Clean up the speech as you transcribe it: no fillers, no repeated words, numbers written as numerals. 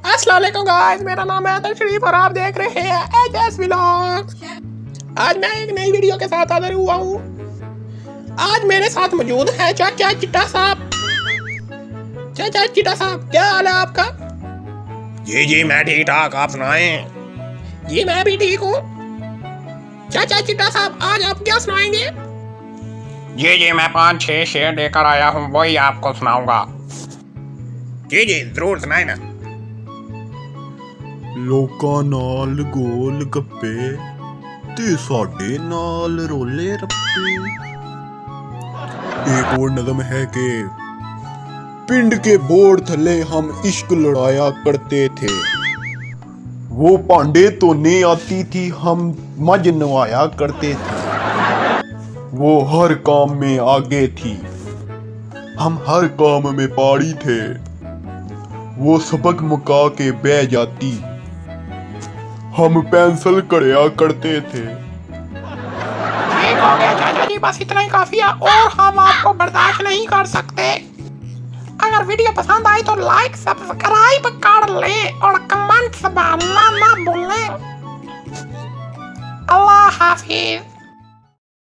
अस्सलाम वालेकुम गाइस, मेरा नाम है अदर शरीफ और आप देख रहे हैं एचएस व्लॉग्स। आज मैं एक नई वीडियो के साथ हाजिर हुआ हूँ। आज मेरे साथ मौजूद है चाचा चिट्टा साहब। चाचा चिट्टा साहब, क्या हाल है आपका? जी जी मैं ठीक ठाक, आप सुनाएं। जी मैं भी ठीक हूँ। चाचा चिट्टा साहब, आज आप क्या सुनाएंगे? जी जी मैं 5-6 शेर लेकर आया हूँ, वही आपको सुनाऊंगा। जी जी जरूर सुनाए ना। ਲੋਕਾਂ ਨਾਲ ਗੋਲ ਗੱਪੇ ਤੇ ਸਾਡੇ ਨਾਲ ਰੋਲੇ ਰੱਪੇ। एक और नज़म है कि पिंड के बोर्ड थले हम इश्क लड़ाया करते थे, वो पांडे तो नहीं आती थी हम मज नवाया करते थे, वो हर काम में आगे थी हम हर काम में पाड़ी थे, वो सबक मुका के बह जाती हम पेंसिल कड़िया करते थे। ठीक हो गया चाचा जी, बस इतना ही काफी है और हम आपको बर्दाश्त नहीं कर सकते। अगर वीडियो पसंद आई तो लाइक सब्सक्राइब कर ले और कमेंट्स डालना ना भूलें। अल्लाह हाफिज।